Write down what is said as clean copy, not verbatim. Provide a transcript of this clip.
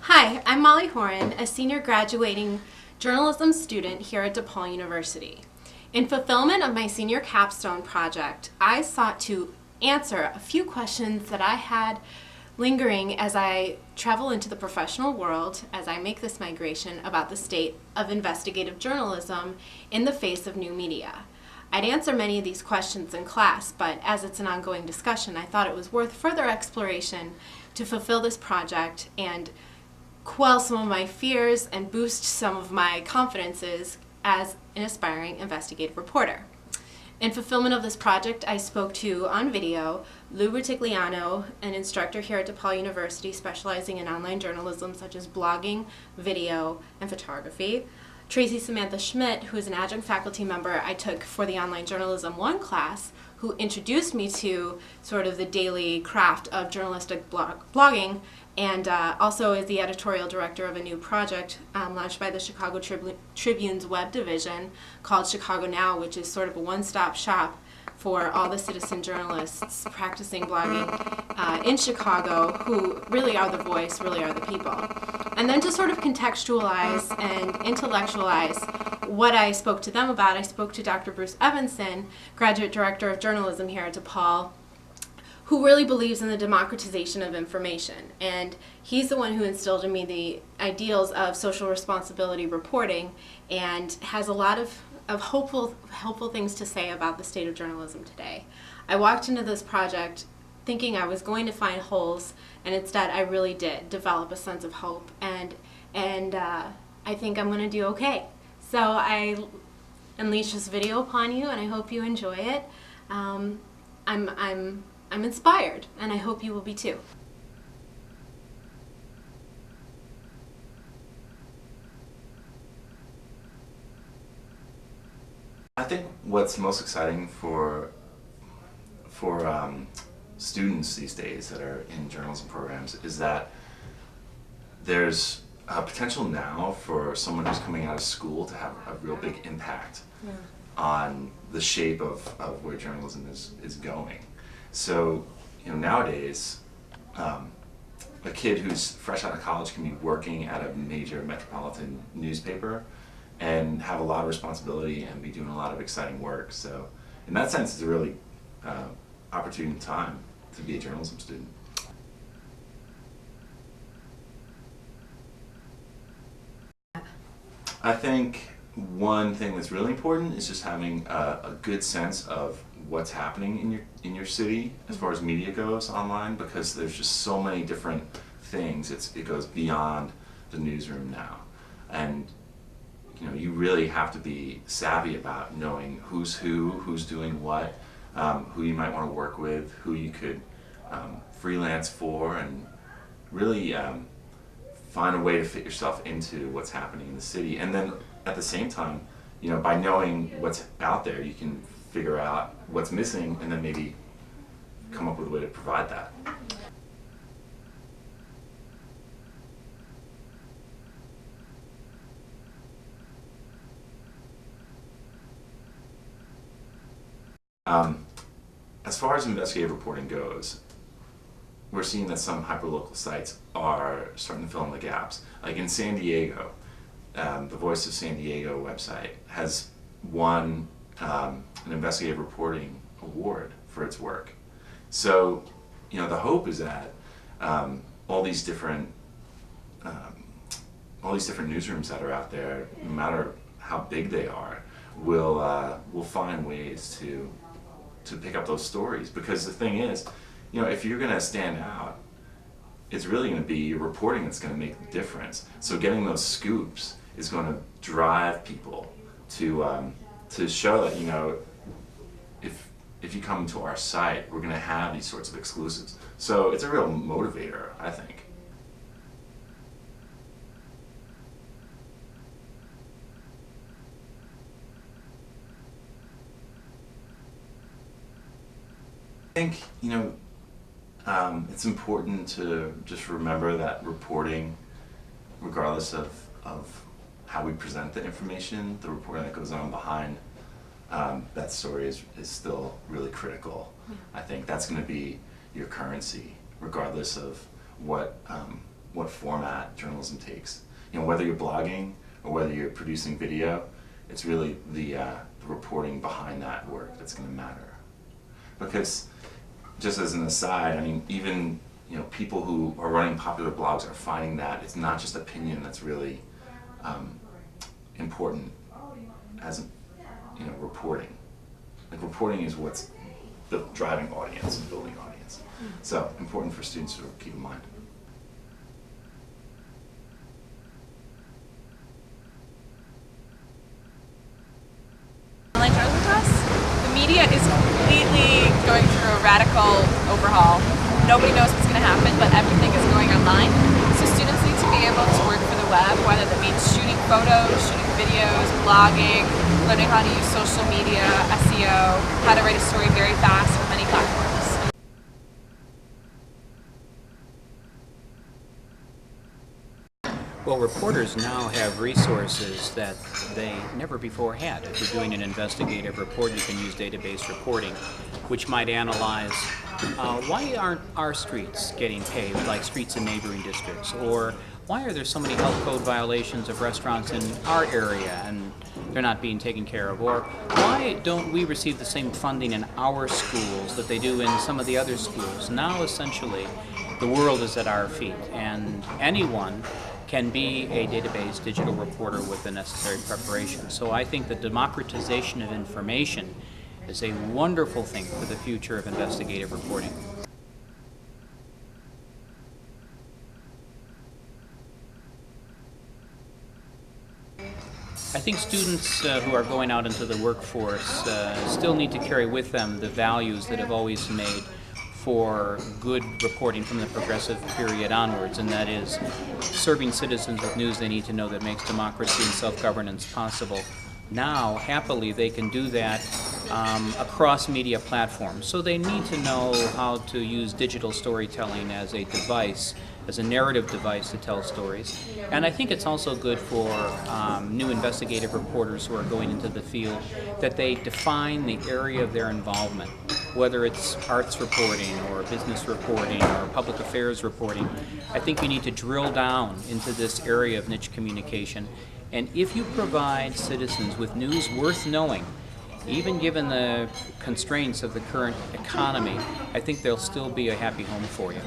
Hi, I'm Molly Horan, a senior graduating journalism student here at DePaul University. In fulfillment of my senior capstone project, I sought to answer a few questions that I had lingering as I travel into the professional world, as I make this migration, about the state of investigative journalism in the face of new media. I'd answer many of these questions in class, but as it's an ongoing discussion, I thought it was worth further exploration to fulfill this project and quell some of my fears and boost some of my confidences as an aspiring investigative reporter. In fulfillment of this project, I spoke to, on video, Rutigliano, an instructor here at DePaul University specializing in online journalism such as blogging, video, and photography. Tracy Samantha Schmitt, who is an adjunct faculty member I took for the Online Journalism 1 class, who introduced me to sort of the daily craft of journalistic blogging, and also is the editorial director of a new project launched by the Chicago Tribune's web division called Chicago Now, which is sort of a one-stop shop for all the citizen journalists practicing blogging in Chicago, who really are the voice, really are the people. And then to sort of contextualize and intellectualize what I spoke to them about, I spoke to Dr. Bruce Evensen, graduate director of journalism here at DePaul, who really believes in the democratization of information. And he's the one who instilled in me the ideals of social responsibility reporting and has a lot of helpful things to say about the state of journalism today. I walked into this project thinking I was going to find holes, and instead I really did develop a sense of hope, and I think I'm going to do okay. So I unleash this video upon you, and I hope you enjoy it. I'm inspired, and I hope you will be too. I think what's most exciting for students these days that are in journalism programs is that there's a potential now for someone who's coming out of school to have a real big impact on the shape of where journalism is going. So, nowadays, a kid who's fresh out of college can be working at a major metropolitan newspaper and have a lot of responsibility and be doing a lot of exciting work. So in that sense, it's a really opportune time to be a journalism student. I think one thing that's really important is just having a good sense of what's happening in your city as far as media goes online, because there's just so many different things. It goes beyond the newsroom now, and you really have to be savvy about knowing who's doing what, who you might want to work with, who you could freelance for, and really find a way to fit yourself into what's happening in the city. And then at the same time, by knowing what's out there, you can figure out what's missing and then maybe come up with a way to provide that. As far as investigative reporting goes, we're seeing that some hyperlocal sites are starting to fill in the gaps. Like in San Diego, the Voice of San Diego website has won an investigative reporting award for its work. So, the hope is that all these different newsrooms that are out there, no matter how big they are, will find ways to pick up those stories. Because the thing is, if you're going to stand out, it's really going to be your reporting that's going to make the difference. So getting those scoops is going to drive people to show that, if you come to our site, we're going to have these sorts of exclusives. So it's a real motivator, I think. I think, it's important to just remember that reporting, regardless of how we present the information, the reporting that goes on behind that story is still really critical. I think that's going to be your currency, regardless of what what format journalism takes. You know, whether you're blogging or whether you're producing video, it's really the reporting behind that work that's going to matter. Because, just as an aside, I mean, even people who are running popular blogs are finding that it's not just opinion that's really important as reporting. Like, reporting is what's the driving audience and building audience. So important for students to keep in mind. Online journalism class, the media is completely going through a radical overhaul. Nobody knows what's going to happen, but everything is going online. So students need to be able to work for the web, whether that means shooting photos, shooting videos, blogging, learning how to use social media, SEO, how to write a story very fast with many platforms. Well, reporters now have resources that they never before had. If you're doing an investigative report, you can use database reporting, which might analyze why aren't our streets getting paved like streets in neighboring districts, or why are there so many health code violations of restaurants in our area and they're not being taken care of, or why don't we receive the same funding in our schools that they do in some of the other schools. Now essentially the world is at our feet, and anyone can be a database digital reporter with the necessary preparation. So I think the democratization of information is a wonderful thing for the future of investigative reporting. I think students who are going out into the workforce still need to carry with them the values that have always made for good reporting from the progressive period onwards, and that is serving citizens with news they need to know that makes democracy and self-governance possible. Now, happily, they can do that across media platforms. So they need to know how to use digital storytelling as a device, as a narrative device to tell stories. And I think it's also good for new investigative reporters who are going into the field that they define the area of their involvement, whether it's arts reporting or business reporting or public affairs reporting. I think you need to drill down into this area of niche communication. And if you provide citizens with news worth knowing, even given the constraints of the current economy, I think there'll still be a happy home for you.